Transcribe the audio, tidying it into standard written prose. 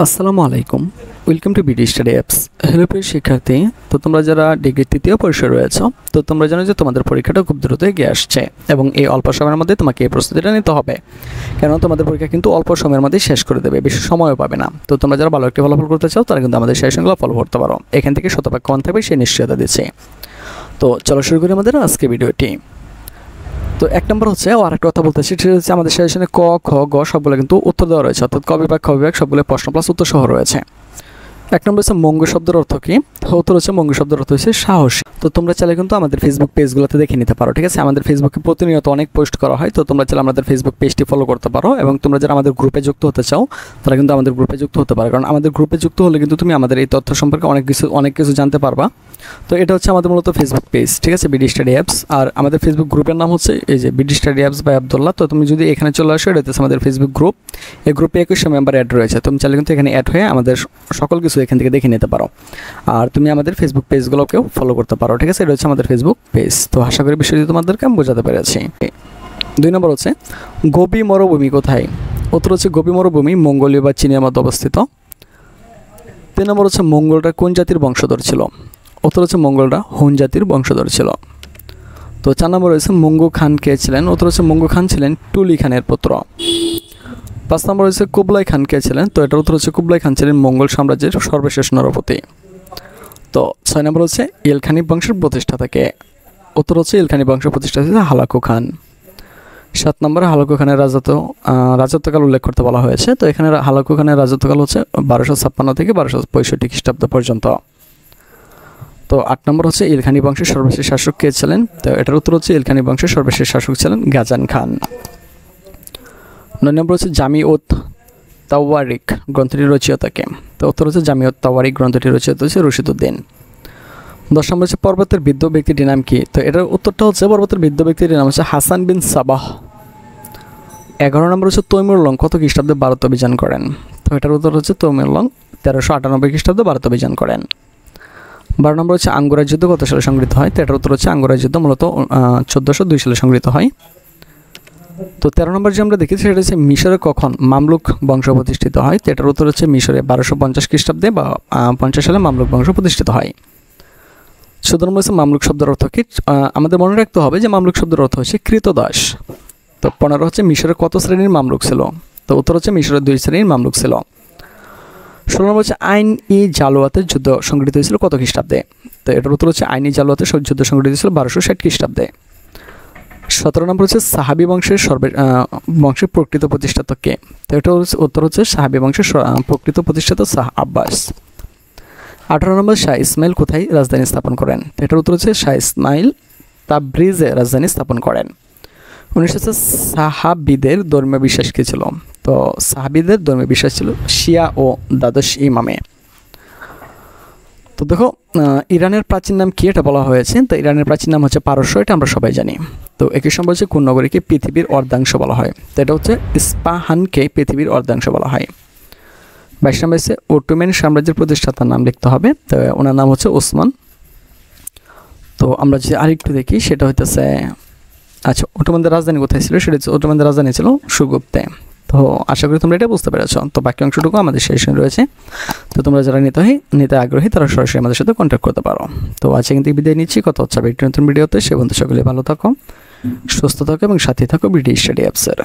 আসসালামু আলাইকুম, welcome to BD study apps. Hello প্রিয় শিক্ষার্থী, তো তোমরা যারা ডিগ্রি তৃতীয় বর্ষে রয়েছো, তো তোমরা জানো যে তোমাদের পরীক্ষাটা খুব দ্রুত এগিয়ে আসছে এবং এই অল্প সময়ের মধ্যে তোমাকে এই প্রস্তুতিটা নিতে হবে, কেন তোমাদের পরীক্ষা কিন্তু অল্প সময়ের মধ্যে শেষ করে দেবে, বেশি সময়ও পাবে না। তো তোমরা যারা ভালো একটি ফলাফল করতে চাও তারা কিন্তু আমাদের সেশনগুলো ফলো করতে পারো, এখান থেকে শতভাগ কমন থাকবে সেই নিশ্চয়তা দিচ্ছি। তো চলো শুরু করি আমাদের আজকে ভিডিওটি। তো এক নম্বর হচ্ছে আরেকটা কথা বলতেছি, সেটা হচ্ছে আমাদের সেশনে ক, খ, গ সবগুলো কিন্তু উত্তর দেওয়া রয়েছে, অর্থাৎ ক বিভাগ, খ বিভাগ সবগুলো প্রশ্ন প্লাস উত্তর সহ রয়েছে। এক নম্বর হচ্ছে মঙ্গু শব্দের অর্থ কি? উত্তর হচ্ছে মঙ্গু শব্দের অর্থ হচ্ছে সাহস। তো তোমরা চাইলে কিন্তু আমাদের ফেসবুক পেজগুলোতে দেখে নিতে পারো, ঠিক আছে? আমাদের ফেসবুকে প্রতিনিয়ত অনেক পোস্ট করা হয়, তো তোমরা চাইলে আমাদের ফেসবুক পেজটি ফলো করতে পারো এবং তোমরা যারা আমাদের গ্রুপে যুক্ত হতে চাও তারা কিন্তু আমাদের গ্রুপে যুক্ত হতে পারো, কারণ আমাদের গ্রুপে যুক্ত হলে কিন্তু তুমি আমাদের এই তথ্য সম্পর্কে অনেক কিছু জানতে পারবা। তো এটা হচ্ছে আমাদের মূলত ফেসবুক পেজ, ঠিক আছে, বিডি স্টাডি অ্যাপস। আর আমাদের ফেসবুক গ্রুপের নাম হচ্ছে এই যে BD study apps by Abdullah. তো তুমি যদি এখানে চলে আসো, এটা হচ্ছে আমাদের ফেসবুক গ্রুপ। এই গ্রুপে 21 মেম্বার অ্যাড রয়েছে, তুমি চাইলে কিন্তু এখানে অ্যাড হয়ে আমাদের সকল কিছু এখান থেকে দেখে নিতে পারো। আর তুমি আমাদের ফেসবুক পেজগুলোকেও ফলো করতে পারো, ঠিক আছে? এটা হচ্ছে আমাদের ফেসবুক পেজ। তো আশা করি বিষয়টি তোমাদেরকে আমি বোঝাতে পেরেছি। 2 নম্বর হচ্ছে গোবি মরুভূমি কোথায়? উত্তর হচ্ছে গোবি মরুভূমি মঙ্গোলিয়া বা চীনের মধ্যে অবস্থিত। 3 নম্বর হচ্ছে মঙ্গলরা কোন জাতির বংশধর ছিল? উত্তর হচ্ছে মঙ্গলরা হুন জাতির বংশধর ছিল। তো 4 নম্বর হচ্ছে মঙ্গু খান কে ছিলেন? উত্তর হচ্ছে মঙ্গু খান ছিলেন টুলি খানের পুত্র। 5 নম্বর হচ্ছে কুবলাই খান কে ছিলেন? তো এটার উত্তর হচ্ছে কুবলাই খান ছিলেন মঙ্গল সাম্রাজ্যের সর্বশেষ নরপতি। তো 6 নম্বর হচ্ছে ইলখানি বংশের প্রতিষ্ঠাতা কে? উত্তর হচ্ছে ইলখানি বংশের প্রতিষ্ঠাতা হচ্ছে হালাকু খান। 7 নম্বরে হালাকু খানের রাজত্বকাল উল্লেখ করতে বলা হয়েছে। তো এখানে হালাকু খানের রাজত্বকাল হচ্ছে 1256 থেকে 1265 খ্রিস্টাব্দ পর্যন্ত। তো 8 নম্বর হচ্ছে ইলখানি বংশের সর্বশেষ শাসক কে ছিলেন? তো এটার উত্তর হচ্ছে ইলখানি বংশের সর্বশেষ শাসক ছিলেন গাজান খান। 9 নম্বর হচ্ছে জামি-উত তাওয়ারিক গ্রন্থটির রচয়িতা কে? তো উত্তর হচ্ছে জামি-উত তাওয়ারিক গ্রন্থটির রচয়িতা হচ্ছে রশিদউদ্দিন। 10 নম্বর হচ্ছে পর্বতের বৃদ্ধ ব্যক্তিটির নাম কি? তো এটার উত্তরটা হচ্ছে পর্বতের বৃদ্ধ ব্যক্তিটির নাম হচ্ছে হাসান বিন সাবাহ। 11 নম্বর হচ্ছে তৈমুর লং কত খ্রিস্টাব্দে ভারত অভিযান করেন? তো এটার উত্তর হচ্ছে তৈমুর লং 1398 খ্রিস্টাব্দে ভারত অভিযান করেন। 12 নম্বর হচ্ছে আঙ্গোরা যুদ্ধ কত সালে সংঘটিত হয়? তো এটার উত্তর হচ্ছে আঙ্গোরা যুদ্ধ মূলত 1402 সালে সংঘটিত হয়। তো 13 নম্বর যে আমরা দেখেছি সেটা হচ্ছে মিশরে কখন মামলুক বংশ প্রতিষ্ঠিত হয়? তো এটার উত্তর হচ্ছে মিশরে 1250 খ্রিস্টাব্দে বা 50 সালে মামলুক বংশ প্রতিষ্ঠিত হয়। 14 নম্বর হচ্ছে মামলুক শব্দের অর্থ কি? আমাদের মনে রাখতে হবে যে মামলুক শব্দের অর্থ হচ্ছে কৃতদাস। তো 15 হচ্ছে মিশরে কত শ্রেণীর মামলুক ছিল? তো উত্তর হচ্ছে মিশরে 2 শ্রেণীর মামলুক ছিল। 16 নম্বর হচ্ছে আইন-ই জালুয়াতের যুদ্ধ সংঘটিত হয়েছিল কত খ্রিস্টাব্দে? তো এটার উত্তর হচ্ছে আইন-ই জালুয়াতের যুদ্ধ সংঘটিত হয়েছিল 1260 খ্রিস্টাব্দে। 17 নম্বর হচ্ছে সাহাবী বংশের প্রকৃত প্রতিষ্ঠাতা কে? তো এটা হচ্ছে উত্তর হচ্ছে সাহাবী বংশের প্রকৃত প্রতিষ্ঠাতা শাহ আব্বাস। 18 নম্বর শাহ ইসমাইল কোথায় রাজধানী স্থাপন করেন? তো এটার উত্তর হচ্ছে শাহ ইসমাইল তাবরিজে রাজধানী স্থাপন করেন। 19 হচ্ছে সাহাবীদের ধর্মীয় বিশ্বাস কী ছিল? তো সাহাবীদের ধর্মীয় বিশ্বাস ছিল শিয়া ও দ্বাদশ ইমামে। তো দেখো ইরানের প্রাচীন নাম কি এটা বলা হয়েছে? তো ইরানের প্রাচীন নাম হচ্ছে পারস্য, এটা আমরা সবাই জানি। তো একই সঙ্গে হচ্ছে কোন নগরীকে পৃথিবীর অর্ধাংশ বলা হয়? তো এটা হচ্ছে ইস্পাহানকে পৃথিবীর অর্ধাংশ বলা হয়। 22 নম্বর হচ্ছে অটোমান সাম্রাজ্যের প্রতিষ্ঠাতার নাম লিখতে হবে। তো ওনার নাম হচ্ছে ওসমান। তো আমরা যে আরেকটু দেখি সেটা হইতেছে, আচ্ছা, অটোমানদের রাজধানী কোথায় ছিল? সেটা হচ্ছে অটোমানদের রাজধানী ছিল সুগুপ্তে। তো আশা করি তোমরা এটা বুঝতে পেরেছো। তো বাকি অংশটুকু আমাদের সেশনে রয়েছে। তো তোমরা যারা নিতে আগ্রহী তারা সরাসরি আমাদের সাথে কন্ট্যাক্ট করতে পারো। তো আজকে কিন্তু বিদায় নিচ্ছি, কথা হচ্ছে একটি নতুন ভিডিওতে। সে বন্ধু সকলে ভালো থাকো, সুস্থ থাকো এবং সাথে থাকো বিডি স্টাডি অ্যাপসের।